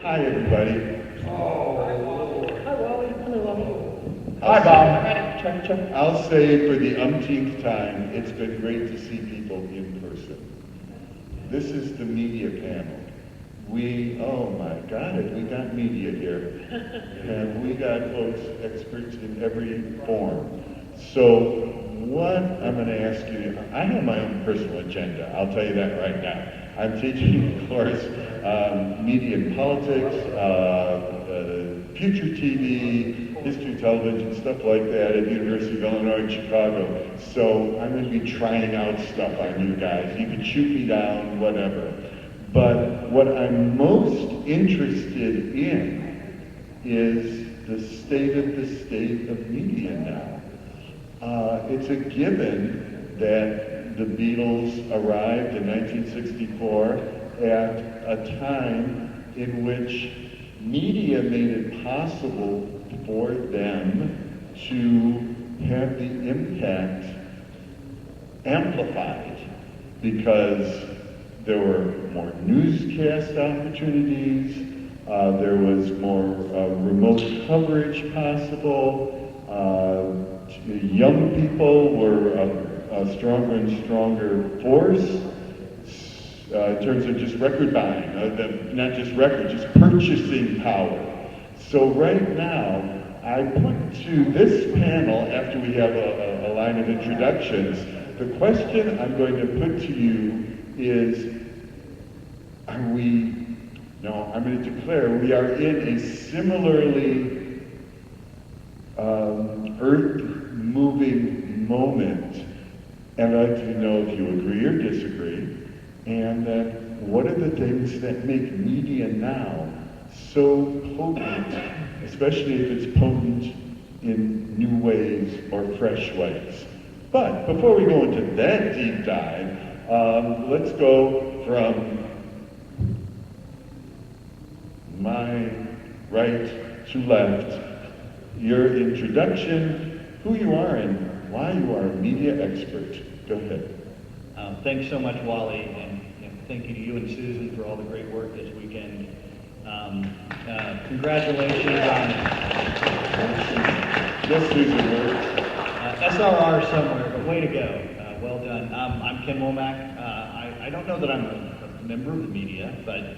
Hi, everybody. Hi, Wally. Hi, Bob. Check. I'll say for the umpteenth time, it's been great to see people in person. This is the media panel. Oh my God, have we got media here? And we got folks, experts in every form. So what I'm going to ask you, I have my own personal agenda, I'll tell you that right now. I'm teaching a course, Media and Politics, Future TV, History Television, stuff like that at the University of Illinois in Chicago. So I'm going to be trying out stuff on you guys. You can shoot me down, whatever. But what I'm most interested in is the state of media now. It's a given that the Beatles arrived in 1964 at a time in which media made it possible for them to have the impact amplified because there were more newscast opportunities, there was more remote coverage possible, young people were a stronger and stronger force in terms of just record buying, not just record, just purchasing power. So right now, I put to this panel, after we have a line of introductions, the question I'm going to put to you is, I'm going to declare we are in a similarly earth-moving moment, and I'd like to know if you agree or disagree, and what are the things that make media now so potent, especially if it's potent in new ways or fresh ways. But before we go into that deep dive, let's go from my right to left. Your introduction, who you are and why you are a media expert. Go ahead. Thanks so much, Wally, and thank you to you and Susan for all the great work this weekend. Congratulations on Yes, Susan. SRR somewhere, but way to go. Well done. I'm Ken Womack. I don't know that I'm a member of the media, but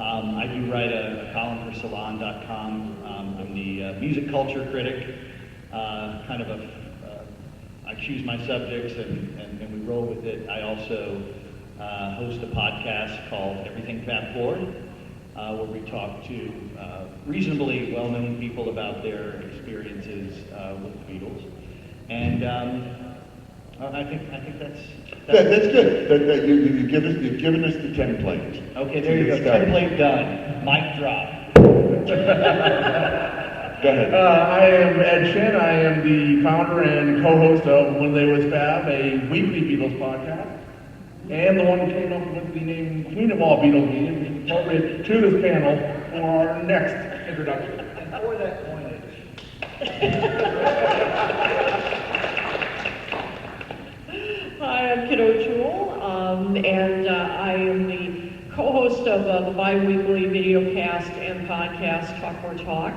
I do write a column for Salon.com. I'm the music culture critic, I choose my subjects and we roll with it. I also host a podcast called Everything Fab Forward, where we talk to reasonably well-known people about their experiences with the Beatles. And I think that's good. You've given us the template. Okay, there you go. Template done. Mic drop. Go ahead. I am Ed Chen. I am the founder and co-host of When They Was Fab, a weekly Beatles podcast, and the one who came up with the name Queen of All Beatles Media, which is appropriate to this panel for our next introduction. And for that coinage. Hi, I'm Kid O'Toole, and I am the co-host of the bi-weekly videocast and podcast Talk More Talk,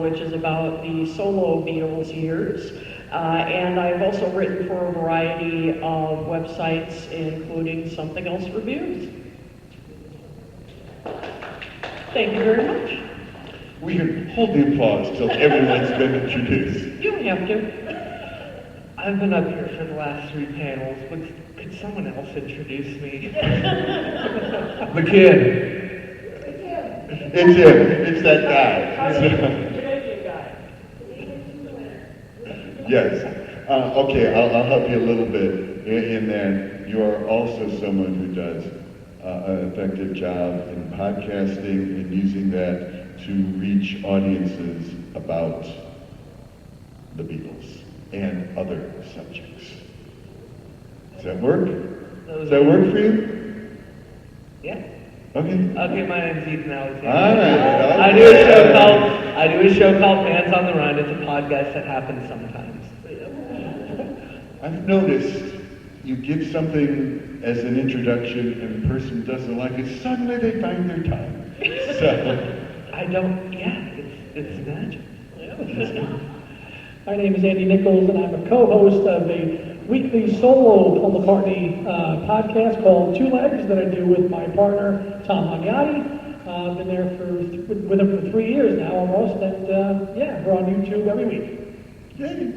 which is about the solo Beatles years. And I've also written for a variety of websites, including Something Else Reviews. Thank you very much. We can hold the applause till everyone's been introduced. You don't have to. I've been up here for the last 3 panels. Could someone else introduce me? The kid. It's him. It's that guy. Canadian guy. Yes. Okay, I'll help you a little bit in that you are also someone who does an effective job in podcasting and using that to reach audiences about the Beatles and other subjects. Does that work? Does that work for you? Yeah. Okay. Okay, my name's Ethan Alexanian. All right. I do a show called Fans on the Run. It's a podcast that happens sometimes. I've noticed you give something as an introduction and the person doesn't like it, suddenly they find their time. So, I don't, yeah, it's magic. My name is Andy Nicholes, and I'm a co-host of a weekly solo Paul McCartney podcast called Two Legs that I do with my partner, Tom Magnotti. Been there with him for 3 years now almost, and yeah, we're on YouTube every week. yay.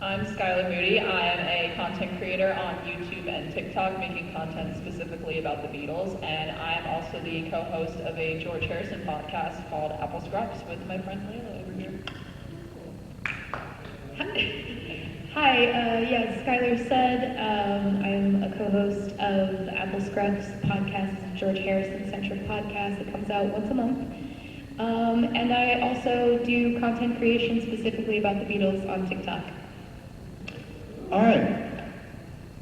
I'm Skylar Moody. I am a content creator on YouTube and TikTok, making content specifically about the Beatles, and I am also the co-host of a George Harrison podcast called Apple Scraps with my friend Layla over here. Hi, yeah, Skylar said, I'm a co-host of the Apple Scraps podcast, George Harrison-centric podcast that comes out once a month. And I also do content creation specifically about the Beatles on TikTok. All right.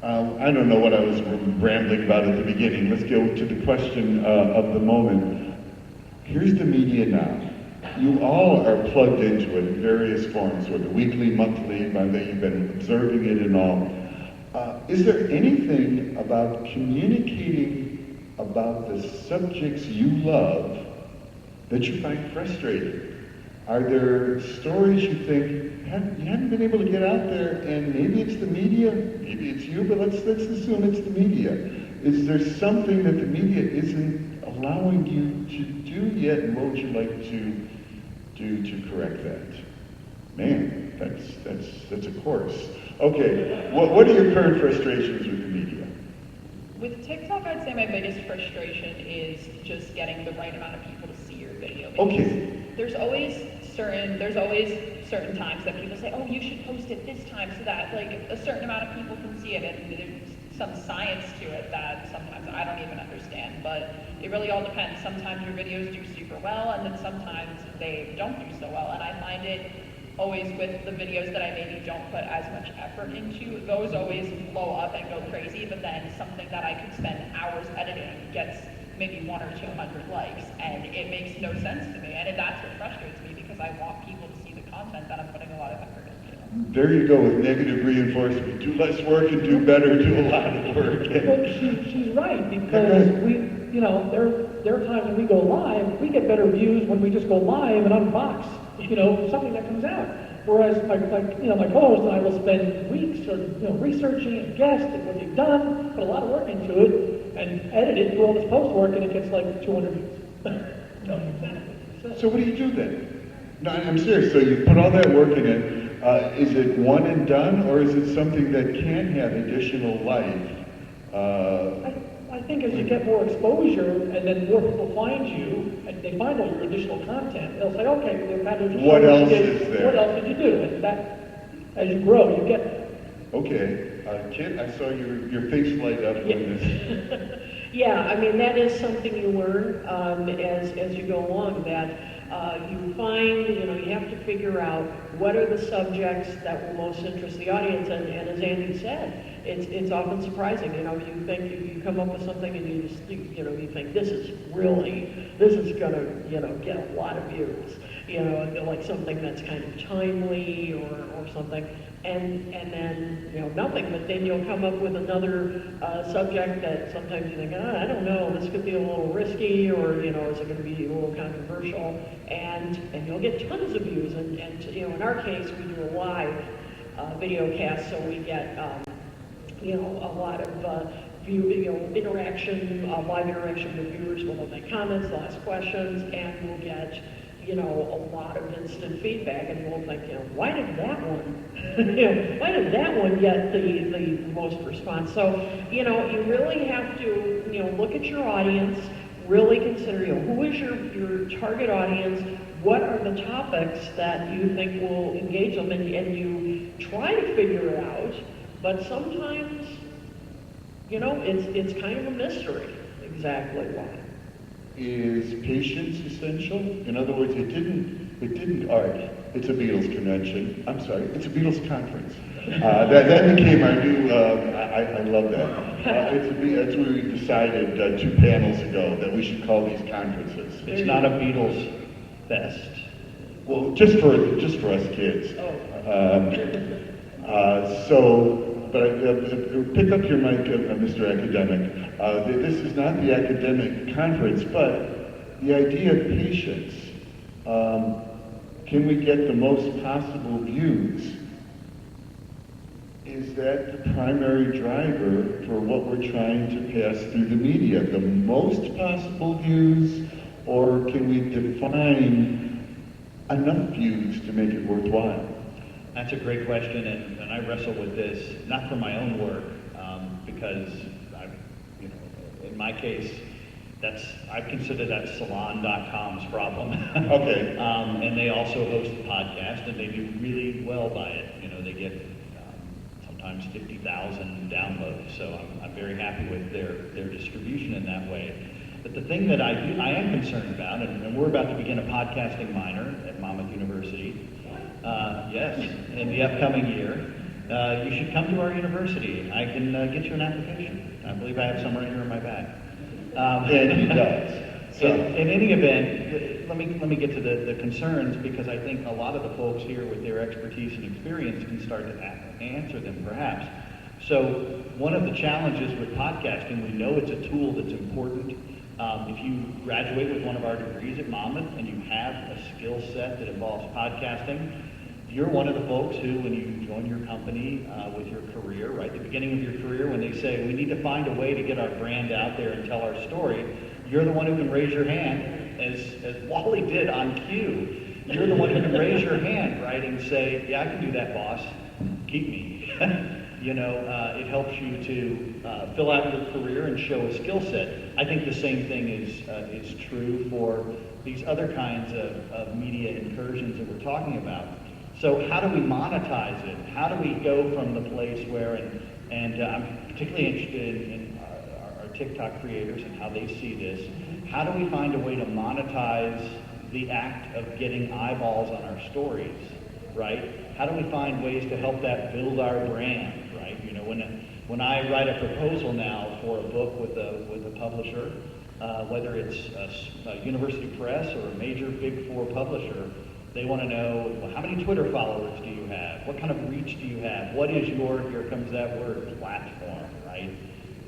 I don't know what I was rambling about at the beginning. Let's go to the question of the moment. Here's the media now. You all are plugged into it in various forms, whether weekly, monthly, by that you've been observing it and all. Is there anything about communicating about the subjects you love that you find frustrating? Are there stories you think you haven't been able to get out there, and maybe it's the media, maybe it's you, but let's assume it's the media. Is there something that the media isn't allowing you to do yet, and what would you like to do to correct that? Man, that's a course. Okay, what are your current frustrations with the media? With TikTok, I'd say my biggest frustration is just getting the right amount of people to see your video. Okay. There's always certain times that people say, oh, you should post it this time so that like a certain amount of people can see it, and there's some science to it that sometimes I don't even understand, but it really all depends. Sometimes your videos do super well, and then sometimes they don't do so well, and I find it always with the videos that I maybe don't put as much effort into, those always blow up and go crazy, but then something that I could spend hours editing gets maybe 100 or 200 likes, and it makes no sense to me, and that's what frustrates me, because I want people to see the content that I'm putting a lot of effort into. There you go with negative reinforcement. Do less work and do better, do a lot of work. But she's right, because there are times when we go live, we get better views when we just go live and unbox, something that comes out. Whereas my co-host and I will spend weeks researching and guessed at what they've done, put a lot of work into it, and edit it, do all this post work, and it gets like 200 views. So what do you do then? No, I'm serious. So you put all that work in it. Is it one and done, or is it something that can have additional life? I think as you get more exposure, and then more people find you, and they find all your additional content, they'll say, okay, what else is there? What else did you do? And that, as you grow, you get that. Okay. Kit, I saw your face light up on this. Yeah, I mean, that is something you learn as you go along, that you find, you have to figure out what are the subjects that will most interest the audience, and as Andy said, it's often surprising, you think, you come up with something and you just, you think, this is gonna, get a lot of views, like something that's kind of timely or something, and then, nothing, but then you'll come up with another subject that sometimes you think, I don't know, this could be a little risky, or, is it gonna be a little controversial, and you'll get tons of views, and in our case, we do a live video cast, so we get, a lot of interaction, live interaction with viewers. We'll make comments, they'll ask questions, and we'll get, a lot of instant feedback, and we'll think, why did that one, why did that one get the most response? So, you really have to, look at your audience, really consider, who is your target audience, what are the topics that you think will engage them, and you try to figure it out, but sometimes, it's kind of a mystery exactly why. Is patience essential? In other words, it didn't, all right, it's a Beatles convention. I'm sorry, it's a Beatles conference. That became our new, I love that. That's what we decided 2 panels ago, that we should call these conferences. It's not a Beatles fest. Well, just for us kids. But pick up your mic, Mr. Academic. This is not the academic conference, but the idea of patience, can we get the most possible views? Is that the primary driver for what we're trying to pass through the media? The most possible views, or can we define enough views to make it worthwhile? That's a great question, and I wrestle with this, not for my own work, because in my case, I consider that Salon.com's problem. Okay. And they also host a podcast, and they do really well by it. They get sometimes 50,000 downloads, so I'm very happy with their distribution in that way. But the thing that I am concerned about, and we're about to begin a podcasting minor at Monmouth University, yes, in the upcoming year. You should come to our university. I can get you an application. I believe I have some right here in my bag. And he does. So. In any event, let me get to the concerns, because I think a lot of the folks here with their expertise and experience can start to answer them perhaps. So one of the challenges with podcasting, we know it's a tool that's important. If you graduate with one of our degrees at Monmouth and you have a skill set that involves podcasting, you're one of the folks who, when you join your company with your career, right, the beginning of your career, when they say, we need to find a way to get our brand out there and tell our story, you're the one who can raise your hand, as Wally did on cue. You're the one who can raise your hand, right, and say, yeah, I can do that, boss. Keep me. It helps you to fill out your career and show a skill set. I think the same thing is true for these other kinds of media incursions that we're talking about. So how do we monetize it? How do we go from the place where, and I'm particularly interested in our TikTok creators and how they see this, how do we find a way to monetize the act of getting eyeballs on our stories, right? How do we find ways to help that build our brand, right? When I write a proposal now for a book with a publisher, whether it's a university press or a major Big Four publisher, they want to know, well, how many Twitter followers do you have? What kind of reach do you have? What is your, here comes that word, platform, right?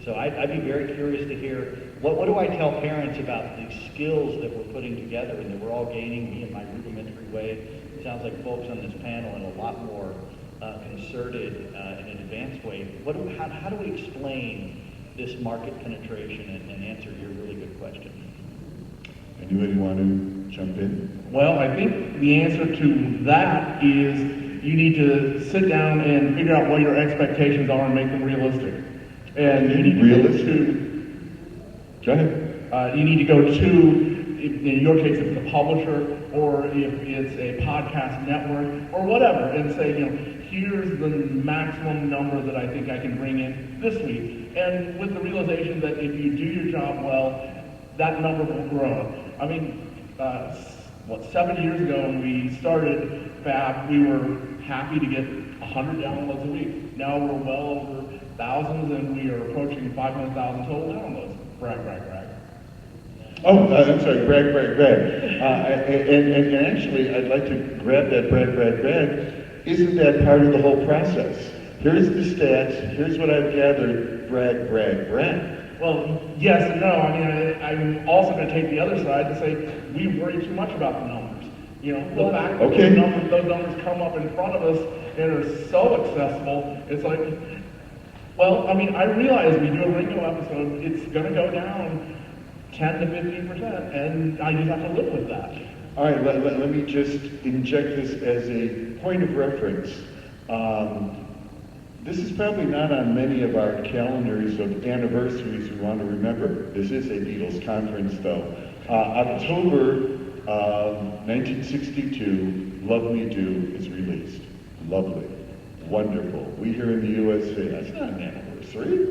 So I'd be very curious to hear, what do I tell parents about the skills that we're putting together and that we're all gaining, me in my rudimentary way? It sounds like folks on this panel in a lot more concerted in an advanced way. How do we explain this market penetration and answer your really good question? Anybody want to jump in? Well, I think the answer to that is you need to sit down and figure out what your expectations are and make them realistic. And you need to Go ahead. You need to go to, in your case, if it's a publisher or if it's a podcast network or whatever, and say, here's the maximum number that I think I can bring in this week. And with the realization that if you do your job well, that number will grow. I mean, 7 years ago when we started Fab, we were happy to get 100 downloads a week. Now we're well over thousands, and we are approaching 500,000 total downloads. Brag, brag, brag. Oh, I'm sorry, brag, brag, brag. And actually, I'd like to grab that brag, brag, brag. Isn't that part of the whole process? Here's the stats, here's what I've gathered, brag, brag, brag. Well, yes and no. I mean, I'm also going to take the other side and say we worry too much about the numbers. The fact that those numbers come up in front of us and are so accessible, it's like, well, I mean, I realize we do a Ringo episode, it's going to go down 10 to 15%, and I just have to live with that. All right, let me just inject this as a point of reference. This is probably not on many of our calendars of anniversaries we want to remember. This is a Beatles conference, though. October 1962, Love Me Do is released. Lovely. Wonderful. We here in the USA, that's not an anniversary.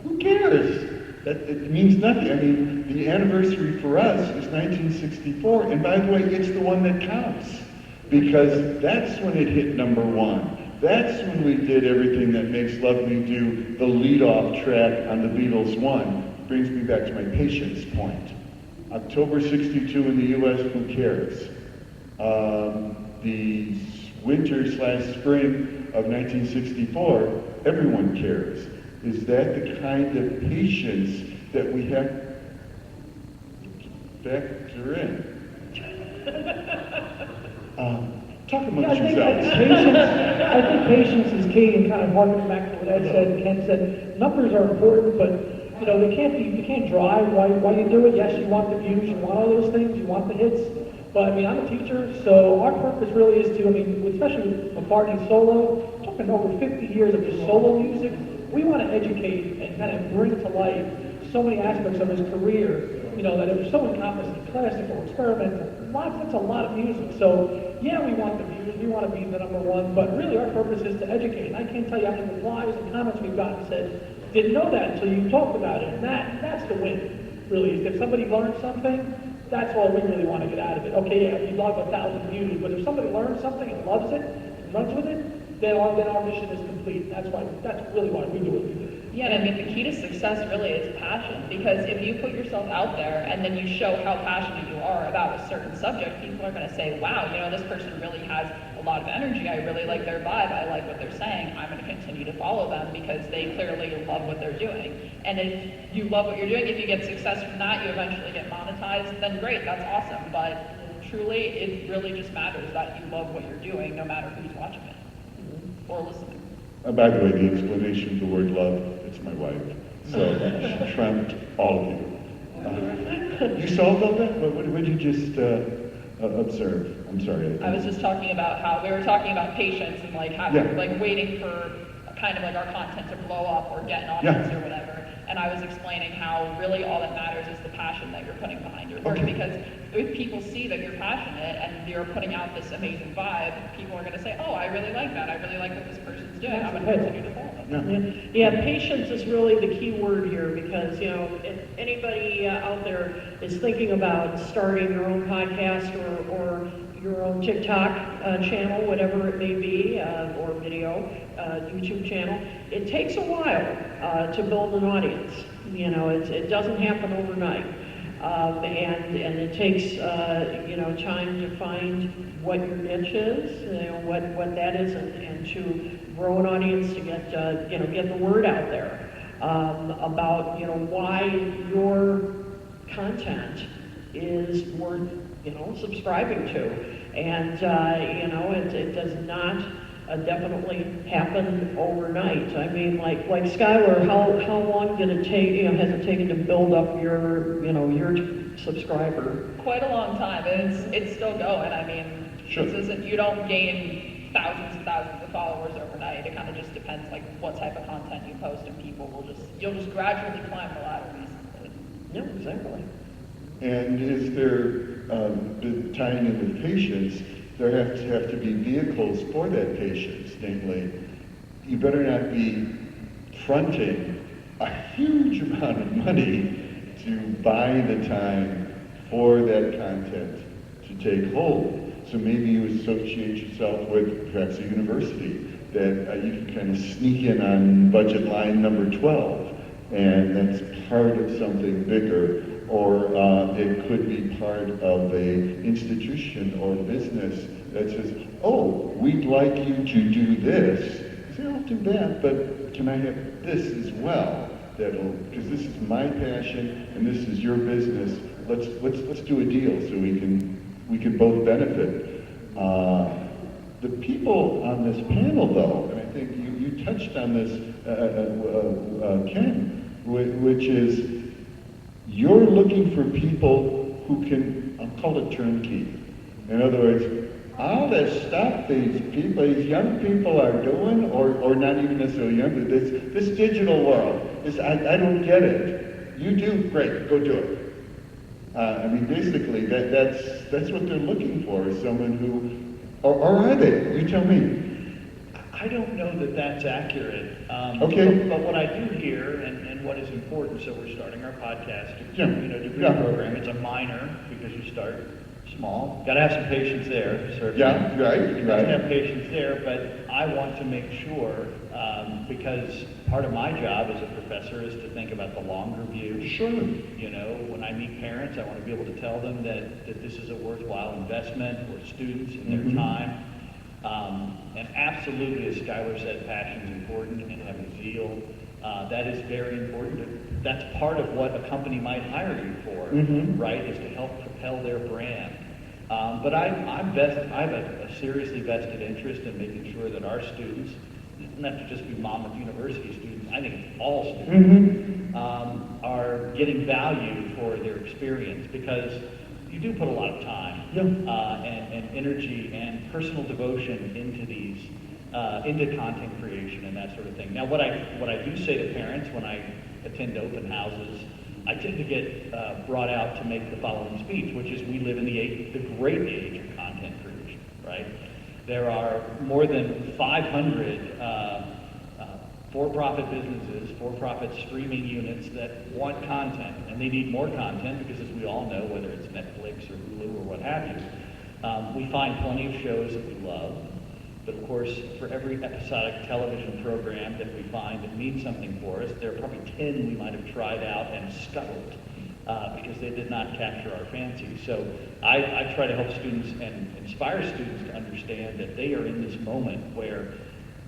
Who cares? It means nothing. I mean, the anniversary for us is 1964, and by the way, it's the one that counts, because that's when it hit #1. That's when we did everything that makes Love Me Do the lead-off track on the Beatles 1. Brings me back to my patience point. October 62 in the U.S., who cares? The winter/spring of 1964, everyone cares. Is that the kind of patience that we have? factor in. Talk Yeah, amongst I think yourselves. I think patience is key, and kind of harkening back to what Ed said and Ken said. Numbers are important, but they can't drive why you do it. Yes, you want the views, you want all those things, you want the hits. But I mean, I'm a teacher, so our purpose really is to, especially with McCartney solo, talking over 50 years of just solo music, we want to educate and kind of bring to life so many aspects of his career, that are so encompassing, classical, experimental, that's a lot of music. So yeah, we want the views, we want to be the number one, but really our purpose is to educate. And I can't tell you how many replies and comments we've gotten said, didn't know that until you talked about it. And that's the win, really, is if somebody learns something, that's all we really want to get out of it. Okay, yeah, we log 1,000 views, but if somebody learns something and loves it, and runs with it, then our mission is complete. That's really why we do what we do. Yeah, and I mean, the key to success really is passion, because if you put yourself out there and then you show how passionate you are about a certain subject, people are going to say, wow, this person really has a lot of energy. I really like their vibe. I like what they're saying. I'm going to continue to follow them because they clearly love what they're doing. And if you love what you're doing, if you get success from that, you eventually get monetized, then great, that's awesome. But truly, it really just matters that you love what you're doing, no matter who's watching it or listening. By the way, the explanation of the word love, it's my wife. So she trumped all of you. You solved all that? What did you just observe? I'm sorry. I was just talking about how we were talking about patience and waiting for kind of like our content to blow up or get an audience or whatever. And I was explaining how really all that matters is the passion that you're putting behind your work. Because if people see that you're passionate and you're putting out this amazing vibe, people are going to say, oh, I really like that. I really like what this person's doing. I'm going to continue to follow them. Yeah, patience is really the key word here, because if anybody out there is thinking about starting your own podcast or your own TikTok channel, whatever it may be, or video, YouTube channel, it takes a while to build an audience. It doesn't happen overnight. And it takes time to find what your niche is, what that is, and to grow an audience, to get the word out there about why your content is worth subscribing to. And it does not definitely happen overnight. I mean, like Skylar, how long did it take? Has it taken to build up your subscriber? Quite a long time, and it's still going. I mean, this isn't, you don't gain thousands and thousands of followers overnight. It kind of just depends, like, what type of content you post, and you'll just gradually climb the ladder, basically. Yeah, exactly. And is there, tying in with patience, there have to be vehicles for that patience. Namely, you better not be fronting a huge amount of money to buy the time for that content to take hold. So maybe you associate yourself with perhaps a university that you can kind of sneak in on budget line number 12, and that's part of something bigger. Or it could be part of a institution or business that says, oh, we'd like you to do this. You say, I'll do that, but can I have this as well? Because this is my passion and this is your business. Let's do a deal so we can both benefit. The people on this panel, though, and I think you touched on this, Ken, which is, you're looking for people who can, I'll call it turnkey. In other words, all this stuff these young people are doing, or not even necessarily young, but this digital world, I don't get it. You do, great, go do it. I mean, basically, that's what they're looking for, is someone who, or are they? You tell me. I don't know that that's accurate. Okay. But what I do hear, and what is important, so we're starting our podcast, degree program. It's a minor, because you start small. Got to have some patience there, certainly. Yeah, right. Got to have patience there, but I want to make sure, because part of my job as a professor is to think about the longer view. Sure. When I meet parents, I want to be able to tell them that this is a worthwhile investment for students and their time. And absolutely, as Skylar said, passion is important, and having zeal That is very important. That's part of what a company might hire you for, right? Is to help propel their brand. But I have a seriously vested interest in making sure that our students, not to just be Monmouth University students, I think it's all students, are getting value for their experience, because you do put a lot of time and energy and personal devotion into these, into content creation and that sort of thing. Now, what I do say to parents when I attend open houses, I tend to get brought out to make the following speech, which is we live in the great age of content creation, right? There are more than 500 for-profit businesses, for-profit streaming units that want content, and they need more content because, as we all know, whether it's Netflix or Hulu or what have you, we find plenty of shows that we love. But of course, for every episodic television program that we find that means something for us, there are probably 10 we might have tried out and scuttled because they did not capture our fancy. So I try to help students and inspire students to understand that they are in this moment where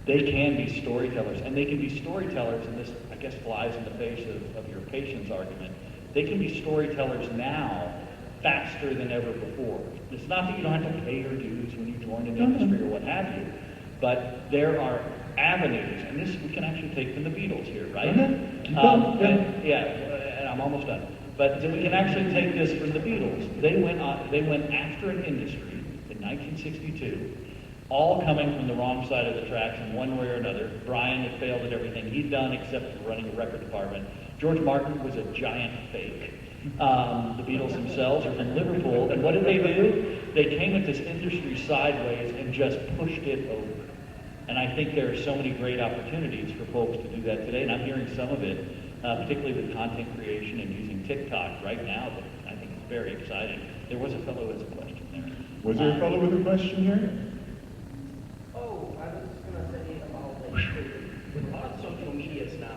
they can be storytellers, and they can be storytellers, and this, I guess, flies in the face of your patience argument. They can be storytellers now faster than ever before. It's not that you don't have to pay your dues when you join an industry or what have you, but there are avenues, and this we can actually take from the Beatles here, right? And I'm almost done. But we can actually take this from the Beatles. They went after an industry in 1962, all coming from the wrong side of the tracks in one way or another. Brian had failed at everything he'd done except for running a record department. George Martin was a giant fake. The Beatles themselves are from Liverpool, and what did they do? They came at this industry sideways and just pushed it over. And I think there are so many great opportunities for folks to do that today, and I'm hearing some of it, particularly with content creation and using TikTok right now, that I think is very exciting. There was a fellow with a question there. Was there a fellow with a question here? Oh, I was just going to say about with a lot of social medias now,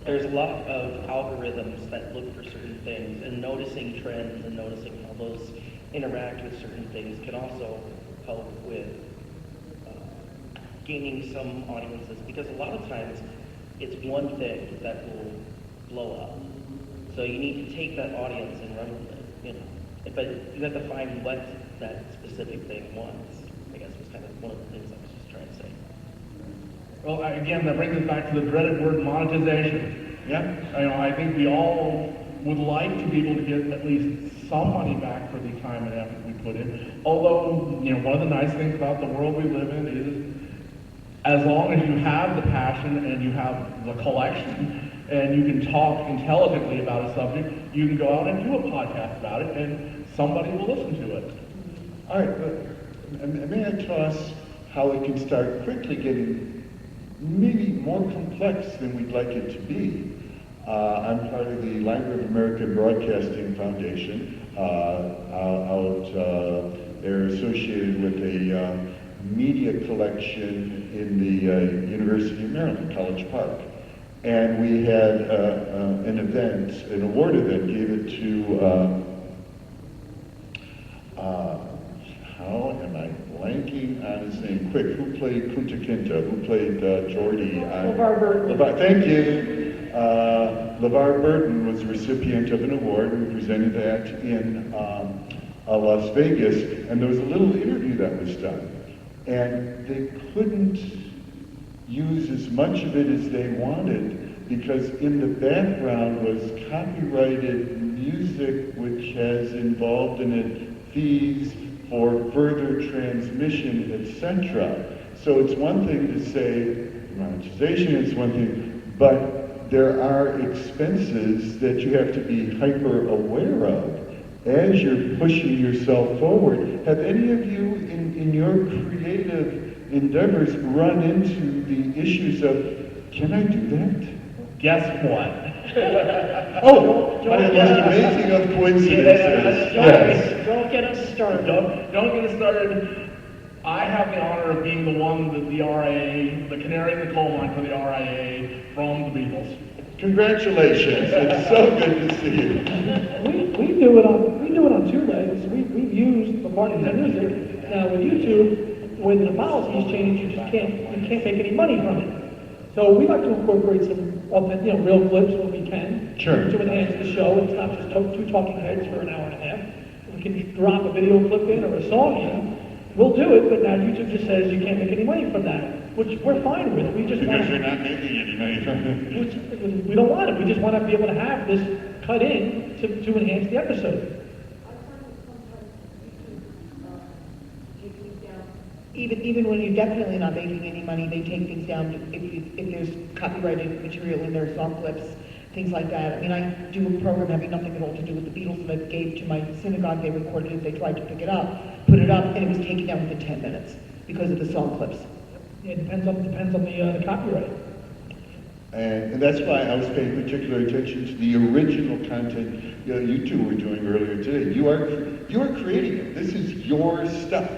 there's a lot of algorithms that look for certain things, and noticing trends and noticing how those interact with certain things can also help with gaining some audiences, because a lot of times it's one thing that will blow up. So you need to take that audience and run with it, you know. But you have to find what that specific thing wants, I guess was kind of one of the things I was just trying to say. Well, again, that brings us back to the dreaded word monetization. I think we all would like to be able to get at least some money back for the time and effort we put in. Although, one of the nice things about the world we live in is, as long as you have the passion and you have the collection and you can talk intelligently about a subject, you can go out and do a podcast about it and somebody will listen to it. All right, may I toss how it can start quickly getting maybe more complex than we'd like it to be. I'm part of the Library of American Broadcasting Foundation. They're associated with a media collection in the University of Maryland, College Park. And we had an award event, gave it to, how am I blanking on his name? Quick, who played Kunta Kinte? Who played Geordie? LeVar Burton. Thank you. LeVar Burton was the recipient of an award. We presented that in Las Vegas, and there was a little interview that was done. And they couldn't use as much of it as they wanted because in the background was copyrighted music which has involved in it fees for further transmission, etc. So it's one thing to say monetization, it's one thing, but there are expenses that you have to be hyper aware of as you're pushing yourself forward. Have any of you in your creative endeavors run into the issues of, can I do that? Guess what? Oh, the most amazing of coincidences. Yes. Don't get us started. Don't get us started. I have the honor of being the one that the RIA, the canary in the coal mine for the RIA from the Beatles. Congratulations. It's so good to see you. We do it on two legs. We've used the part of the music. Now with YouTube, when the policies change, you can't make any money from it. So we like to incorporate some real clips when we can. Sure. To enhance the show. It's not just two talking heads for an hour and a half. If we can drop a video clip in or a song in, we'll do it, but now YouTube just says you can't make any money from that, which we're fine with. We just want Because you're not making any money from it. we don't want it. We just want to be able to have this cut in to enhance the episode. Even when you're definitely not making any money, they take things down if there's copyrighted material in their song clips, things like that. I mean, I do a program having nothing at all to do with the Beatles that I gave to my synagogue. They recorded it, they tried to pick it up, put it up, and it was taken down within 10 minutes because of the song clips. Yeah, it depends on the copyright. And that's why I was paying particular attention to the original content you two were doing earlier today. You are creating it. This is your stuff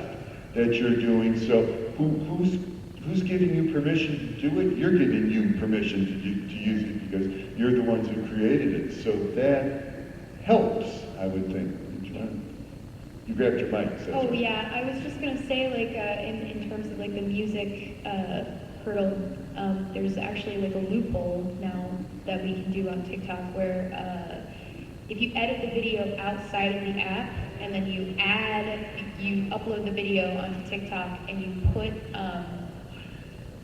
that you're doing. So who's giving you permission to do it? You're giving you permission to use it because you're the ones who created it. So that helps, I would think. You grabbed your mic. So Oh yeah, I was just gonna say in terms of the music hurdle, there's actually a loophole now that we can do on TikTok where if you edit the video outside of the app and then you upload the video onto TikTok and you put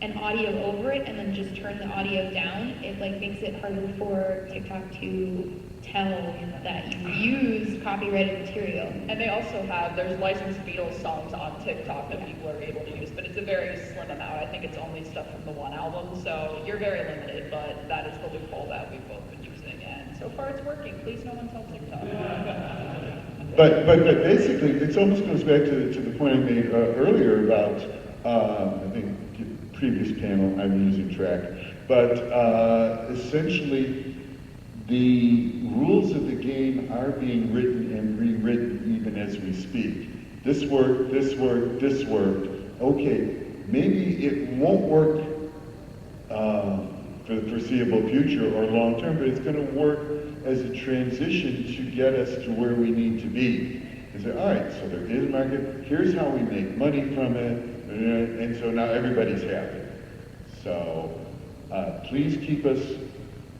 an audio over it and then just turn the audio down, it makes it harder for TikTok to tell that you used copyrighted material. And they also there's licensed Beatles songs on TikTok that people are able to use, but it's a very slim amount. I think it's only stuff from the one album, so you're very limited, but that is the loophole that we've both been using, and so far it's working. Please no one tell TikTok. But basically, it almost goes back to the point I made earlier about, I think, the previous panel, I'm losing track, but essentially, the rules of the game are being written and rewritten even as we speak. This worked, this worked, this worked. Okay, maybe it won't work for the foreseeable future or long term, but it's going to work as a transition to get us to where we need to be. And say, all right, so there is a market, here's how we make money from it, and so now everybody's happy. So please keep us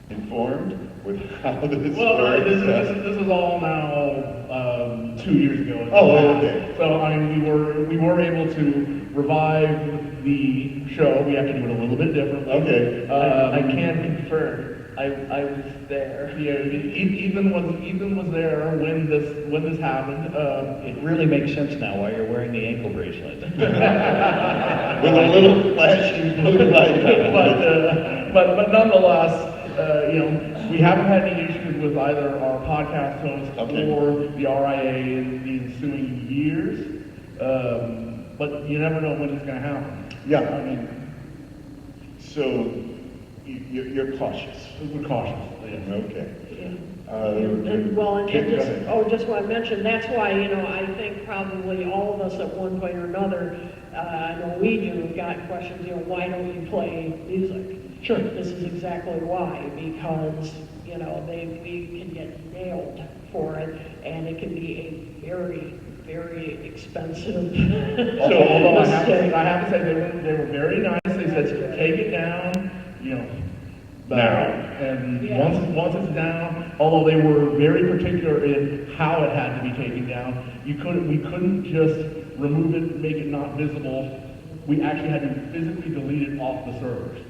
informed with how this works. This is all now 2 years ago. Oh, okay. So I mean, we were able to revive the show. We have to do it a little bit differently. Okay. I can confirm. I was there. Yeah, Ethan was there when this happened. It really makes sense now why you're wearing the ankle bracelet. With a little flashing blue light. But nonetheless, we haven't had any issues with either our podcast host or the RIA in the ensuing years. But you never know when it's going to happen. Yeah. I mean, So you're cautious. we're cautious. Yes. Okay. Just want to mention, that's why, I think probably all of us at one point or another, I know we do, got questions, why don't you play music? Sure. This is exactly why, because, we can get nailed for it, and it can be a very, very expensive Although I have mistake. to say they were very nice. They said take it down, Now. And Yeah. once it's down, although they were very particular in how it had to be taken down, we couldn't just remove it, make it not visible. We actually had to physically delete it off the servers.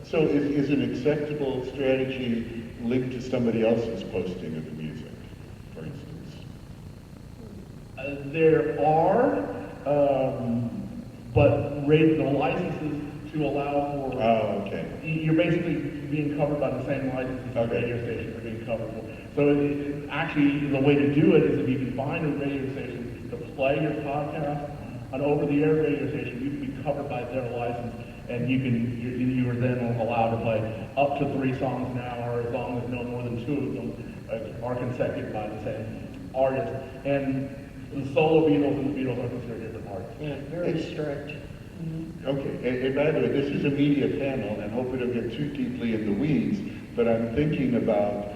So is an acceptable strategy linked to somebody else's posting of the music, for instance? There are, but the licenses to allow for. Oh, okay. You're basically being covered by the same licenses the Okay. radio stations are being covered for. So actually, the way to do it is if you can find a radio station to play your podcast, an over-the-air radio station, you can be covered by their license, and you are then allowed to play up to 3 songs an hour as long as no more than 2 of them are consecutive by the same artist. And the solo Beatles and the Beatles are considered different artists. Yeah, very strict. Okay, and by the way, this is a media panel, and hope we don't get too deeply in the weeds, but I'm thinking about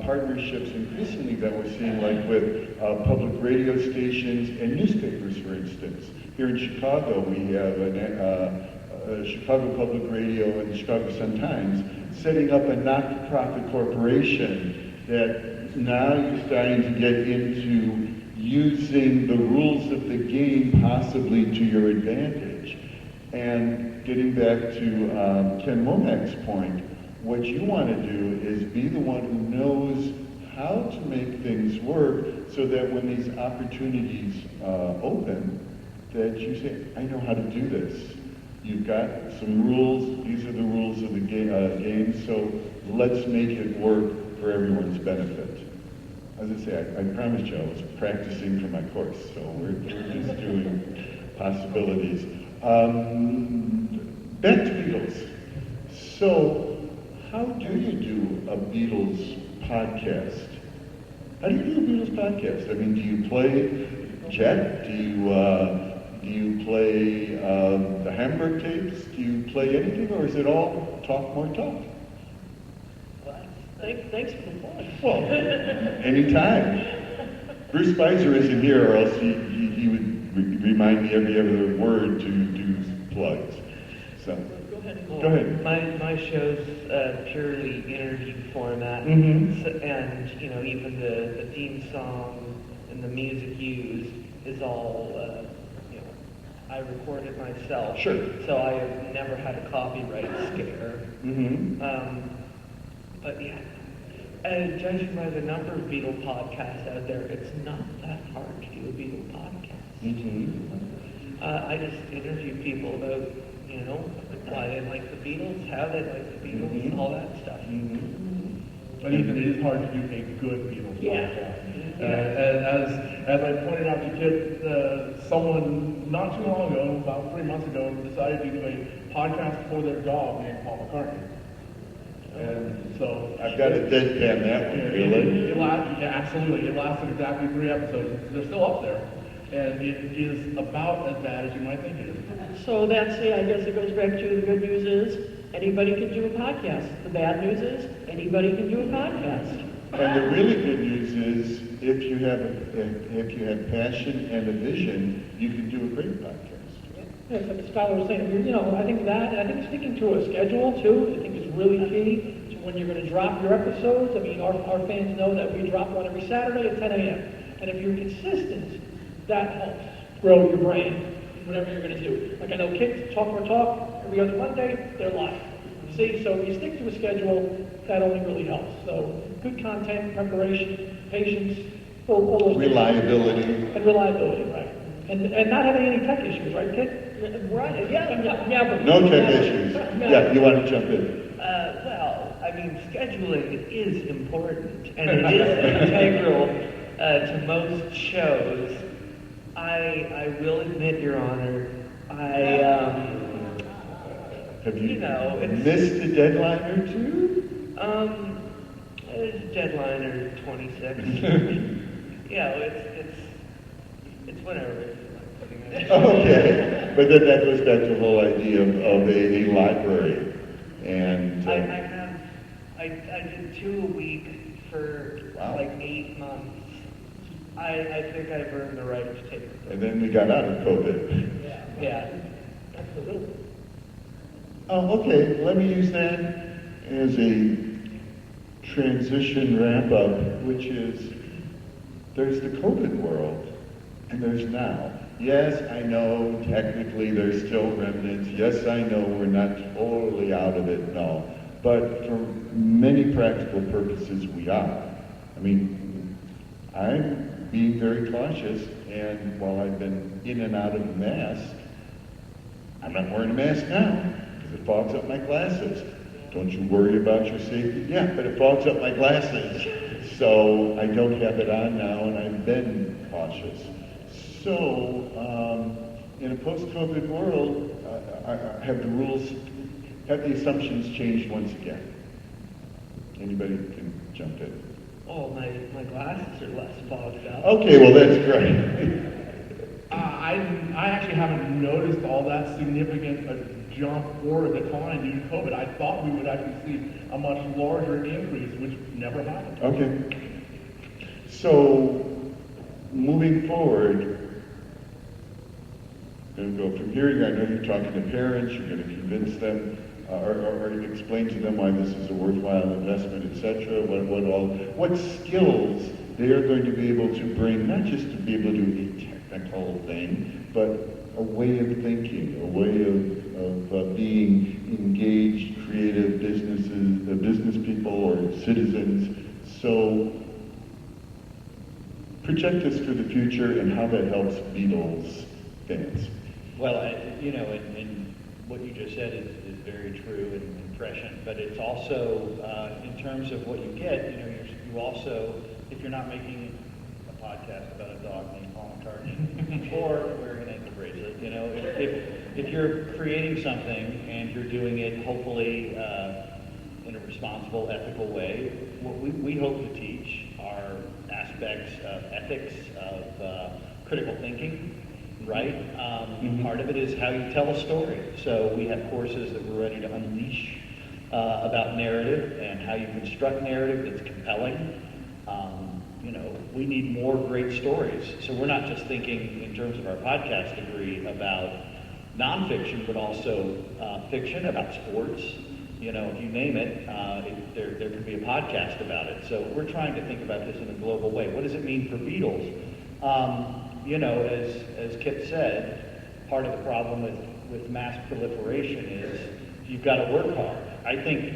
partnerships increasingly that we're seeing, like with public radio stations and newspapers, for instance. Here in Chicago, we have Chicago Public Radio and the Chicago Sun-Times, setting up a not-for-profit corporation that now you're starting to get into using the rules of the game possibly to your advantage. And getting back to Ken Womack's point, what you want to do is be the one who knows how to make things work so that when these opportunities open, that you say, I know how to do this. You've got some rules, these are the rules of the game, so let's make it work for everyone's benefit. As I say, I promised you I was practicing for my course, so we're just doing possibilities. Back to Beatles. So, how do you do a Beatles podcast? How do you do a Beatles podcast? I mean, do you play Jet? Do you play the Hamburg tapes? Do you play anything, or is it all talk, more talk? Thanks for the plug. Well, anytime. Bruce Spicer isn't here, or else he would remind me every other word to do plugs. So, go ahead. My show's purely interview format, Mm-hmm. and even the theme song and the music used is all I record it myself. Sure. So I have never had a copyright scare. Mm-hmm. But yeah, judging by the number of Beatle podcasts out there, it's not that hard to do a Beatle podcast. Mm-hmm. I just interview people about, why they like the Beatles, how they like the Beatles, Mm-hmm. all that stuff. Mm-hmm. And even it is hard to do a good Beatles Yeah. podcast. As I pointed out to Kit, someone not too long ago, about 3 months ago, decided to do a podcast for their dog named Paul McCartney. And so I've got to deadpan that one, really. Absolutely. It lasted exactly 3 episodes. They're still up there. And it is about as bad as you might think it is. So that's, I guess it goes back to the good news is anybody can do a podcast. The bad news is anybody can do a podcast. And the really good news is if you have passion and a vision, you can do a great podcast. Yeah, it's like Skylar was saying, I think that, and I think sticking to a schedule too, I think is really key to when you're going to drop your episodes. I mean, our fans know that we drop one every Saturday at 10 a.m. And if you're consistent, that helps grow your brand, whatever you're going to do. Like I know kids, Talk More Talk, every other Monday, they're live. See, so if you stick to a schedule, that only really helps. So good content, preparation, patience, all those Reliability. things. And reliability, right. And not having any tech issues, right, kid? Right, yeah. No tech issues. Yeah, you want to jump in? Well, I mean, scheduling is important, and it is integral to most shows. I will admit, Your Honor, Have you it's missed a deadline or two? Deadline or 26. It's whenever. Okay, but then that goes back to the whole idea of a library, and I did 2 a week for like 8 months. I think I've earned the right to take it. and then we got out of COVID. Yeah. Absolutely. Oh, okay, let me use that as a transition wrap-up, which is there's the COVID world, and there's now. Yes, I know technically there's still remnants. Yes, I know we're not totally out of it, no. But for many practical purposes, we are. I mean, I'm being very cautious, and while I've been in and out of the mask, I'm not wearing a mask now, because it fogs up my glasses. Don't you worry about your safety? Yeah, but it fogs up my glasses. So I don't have it on now, and I've been cautious. So, in a post-COVID world, have the assumptions changed once again? Anybody can jump in. Oh, my glasses are less fogged up. Okay, well that's great. I actually haven't noticed all that significant a jump or a decline due to COVID. I thought we would actually see a much larger increase, which never happened. Okay. So, moving forward, going to go from here. I know you're talking to parents. You're going to convince them, or explain to them why this is a worthwhile investment, etc. What skills they are going to be able to bring, not just to be able to do a technical thing, but a way of thinking, a way of being engaged, creative business people or citizens. So project us for the future and how that helps Beatles fans. Well, and what you just said is very true and prescient, but it's also, in terms of what you get, you also, if you're not making a podcast about a dog named Paul McCartney, or wearing an ankle bracelet, if you're creating something and you're doing it hopefully in a responsible, ethical way, what we hope to teach are aspects of ethics, of critical thinking, right? Part of it is how you tell a story. So we have courses that we're ready to unleash about narrative and how you construct narrative that's compelling. We need more great stories. So we're not just thinking in terms of our podcast degree about nonfiction, but also fiction, about sports. If you name it, there could be a podcast about it. So we're trying to think about this in a global way. What does it mean for Beatles? As Kip said, part of the problem with mass proliferation is you've got to work hard. I think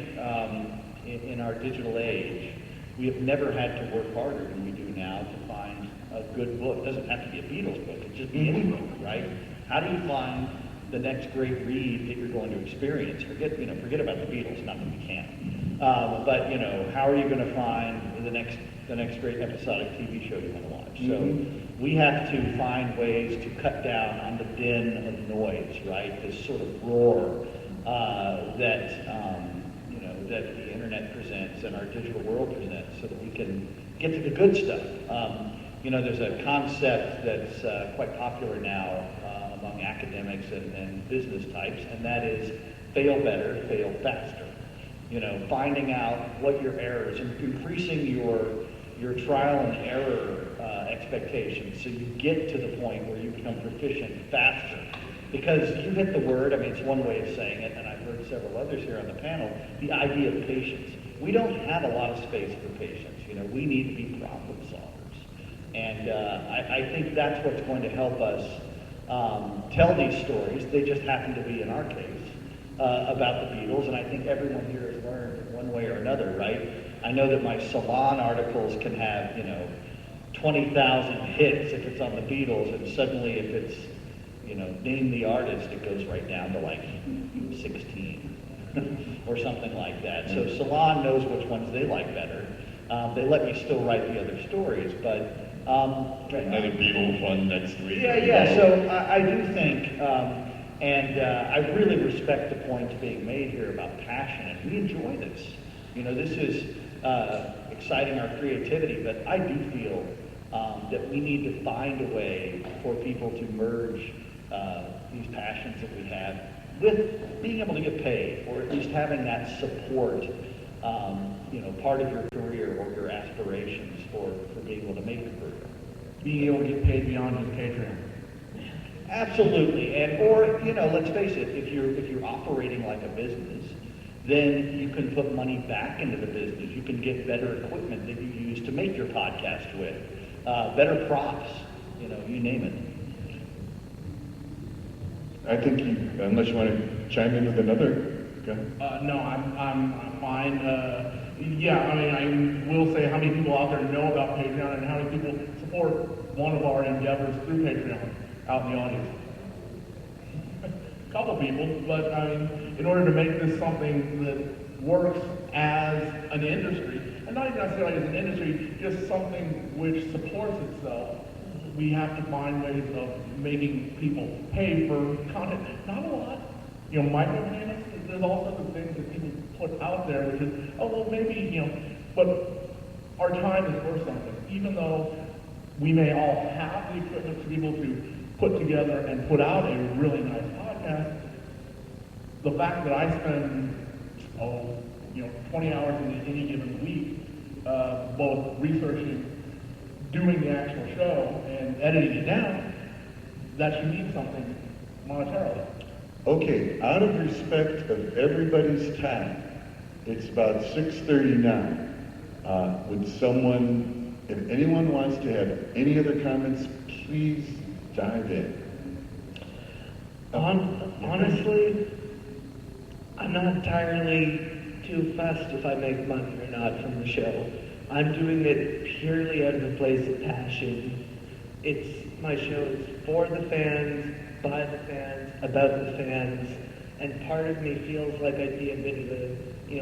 in our digital age, we have never had to work harder than we do now to find a good book. It doesn't have to be a Beatles book, it just be any book, right? How do you find the next great read that you're going to experience? Forget about the Beatles, not that we can't. But how are you going to find the next great episodic TV show you want to watch? So we have to find ways to cut down on the din of noise, right? This sort of roar that the internet presents and our digital world presents, so that we can get to the good stuff. There's a concept that's quite popular now among academics and business types, and that is fail better, fail faster. Finding out what your errors and increasing your trial and error expectations, so you get to the point where you become proficient faster. Because you hit the word, it's one way of saying it, and I've heard several others here on the panel, the idea of patience. We don't have a lot of space for patience. We need to be problem solvers. And I think that's what's going to help us tell these stories. They just happen to be, in our case, about the Beatles, and I think everyone here has learned in one way or another, right? I know that my Salon articles can have, 20,000 hits if it's on the Beatles, and suddenly if it's, name the artist, it goes right down to like 16 or something like that. So Salon knows which ones they like better. They let me still write the other stories, but... another Beatles one next week. Yeah, so I do think, and I really respect the points being made here about passion, and we enjoy this. This is exciting our creativity, but I do feel that we need to find a way for people to merge these passions that we have with being able to get paid, or at least having that support, part of your career or your aspirations for being able to make a career. Being able to get paid beyond just Patreon. Absolutely, or let's face it, if you're operating like a business, then you can put money back into the business. You can get better equipment that you use to make your podcast with, better props, you name it. I think unless you want to chime in with another. Okay. No, I'm fine. I will say how many people out there know about Patreon and how many people support one of our endeavors through Patreon out in the audience. A couple people, but in order to make this something that works as an industry, and not even necessarily as an industry, just something which supports itself, we have to find ways of making people pay for content. Not a lot. Micropayments, there's all sorts of things that people put out there, which is, but our time is worth something. Even though we may all have the equipment to be able to put together and put out a really nice podcast, the fact that I spend, 20 hours in any given week, both researching, doing the actual show, and editing it down, that should mean something monetarily. Okay, out of respect of everybody's time, it's about 6:30 now. Would someone, if anyone wants to have any other comments, please dive in. Honestly, I'm not entirely too fussed if I make money or not from the show. I'm doing it purely out of a place of passion. My show is for the fans, by the fans, about the fans, and part of me feels like I'd be a bit of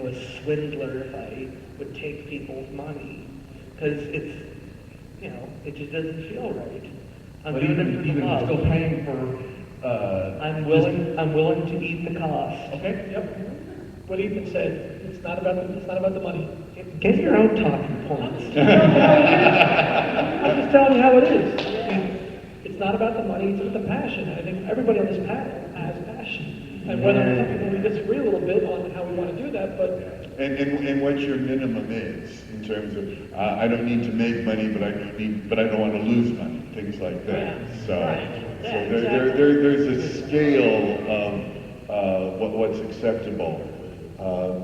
a swindler if I would take people's money, because it just doesn't feel right. I'm But doing it even for the love. still paying for, I'm willing to eat the cost. Okay, yep. What Ethan said, it's not about the money. Get your own talking points. I'm just telling you how it is. It's not about the money, it's about the passion. I think everybody on this panel has passion. And whether some people we disagree a little bit on how we want to do that, but And what your minimum is in terms of, I don't need to make money, but I don't want to lose money, things like that. Yeah, So, right. so Yeah, there's a scale of what's acceptable.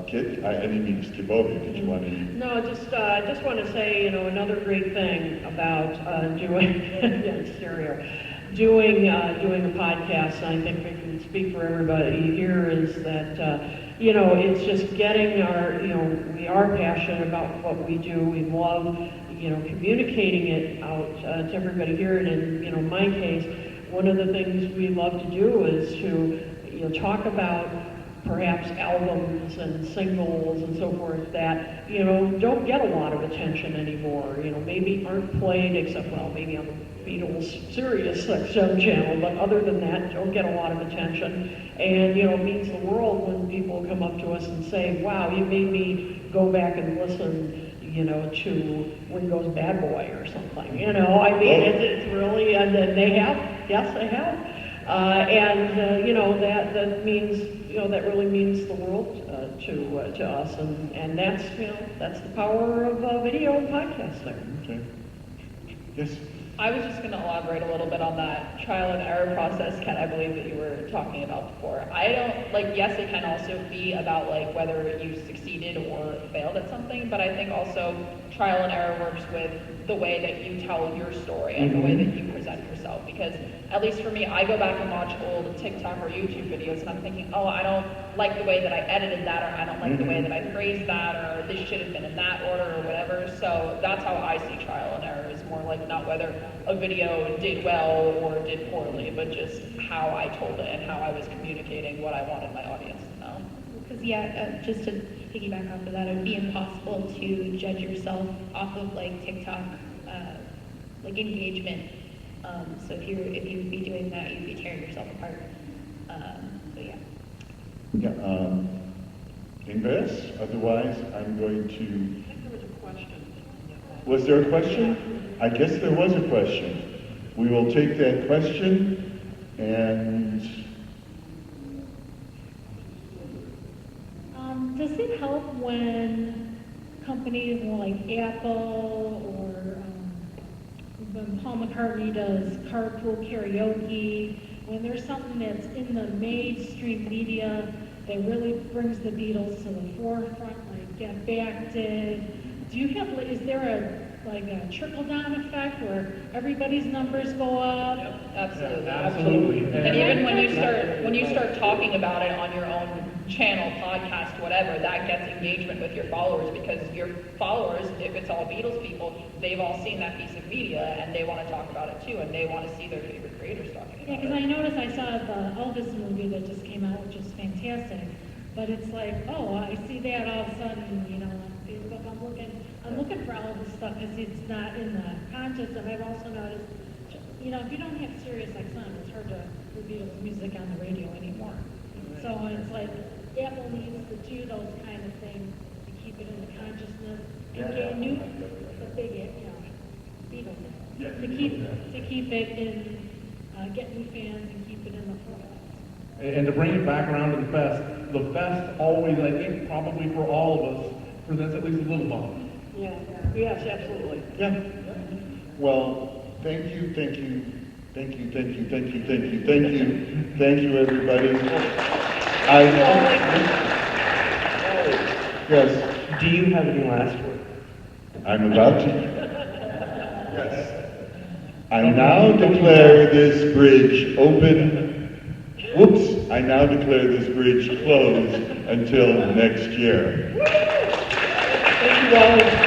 Kit, I didn't mean to skip over you. Did you want to? No, I just want to say, another great thing about doing doing a podcast, and I think we can speak for everybody here, is that it's just getting we are passionate about what we do. We love communicating it out to everybody here. And in my case, one of the things we love to do is to talk about perhaps albums and singles and so forth that don't get a lot of attention anymore. Maybe aren't played except maybe on the Beatles Sirius XM channel, but other than that, don't get a lot of attention. And it means the world when people come up to us and say, "Wow, you made me go back and listen." To Ringo's Bad Boy or something. It's really, and they have, yes, they have. That means, that really means the world to us, and that's the power of video and podcasting. Okay. Yes. I was just going to elaborate a little bit on that trial and error process, Ken, I believe that you were talking about before. I don't, yes, it can also be about whether you succeeded or failed at something, but I think also trial and error works with the way that you tell your story and the way that you present yourself. Because at least for me, I go back and watch old TikTok or YouTube videos and I'm thinking, oh, I don't like the way that I edited that, or I don't like the way that I phrased that, or this should have been in that order or whatever. So that's how I see trial and error, is more like not whether a video did well or did poorly, but just how I told it and how I was communicating what I wanted my audience to know. Because just to piggyback off of that, it would be impossible to judge yourself off of TikTok, engagement. So if you would be doing that, you'd be tearing yourself apart. So yeah. Yeah. Invest. Otherwise, I'm going to. I think there was a question. Was there a question? I guess there was a question. We will take that question and. Does it help when companies like Apple or when Paul McCartney does carpool karaoke, when there's something that's in the mainstream media that really brings the Beatles to the forefront, like Get Back did? Do you have, is there a trickle-down effect where everybody's numbers go up? Yep, absolutely. Yeah, absolutely. And even when you start talking about it on your own channel, podcast, whatever, that gets engagement with your followers, because your followers, if it's all Beatles people, they've all seen that piece of media and they want to talk about it too, and they want to see their favorite creators talking about it. Yeah, because I noticed I saw the Elvis movie that just came out, which is fantastic, but it's like, oh, I see that all of a sudden, on Facebook, I'm looking for Elvis stuff because it's not in the context of. I've also noticed, if you don't have Sirius XM, it's hard to hear Beatles music on the radio anymore. So it's like Apple needs to do those kind of things to keep it in the consciousness and get new, the big, Beatles, to keep it in, get new fans and keep it in the forefront. And to bring it back around to the fest always, I think, probably for all of us, presents at least a little bump. Yeah. Yes, absolutely. Yeah. Well, thank you Thank you, thank you, thank you, thank you, thank you, thank you, everybody. Yes, Do you have any last words? I'm about to. Yes. I now declare this bridge open. Whoops, I now declare this bridge closed until next year. Thank you, Wally.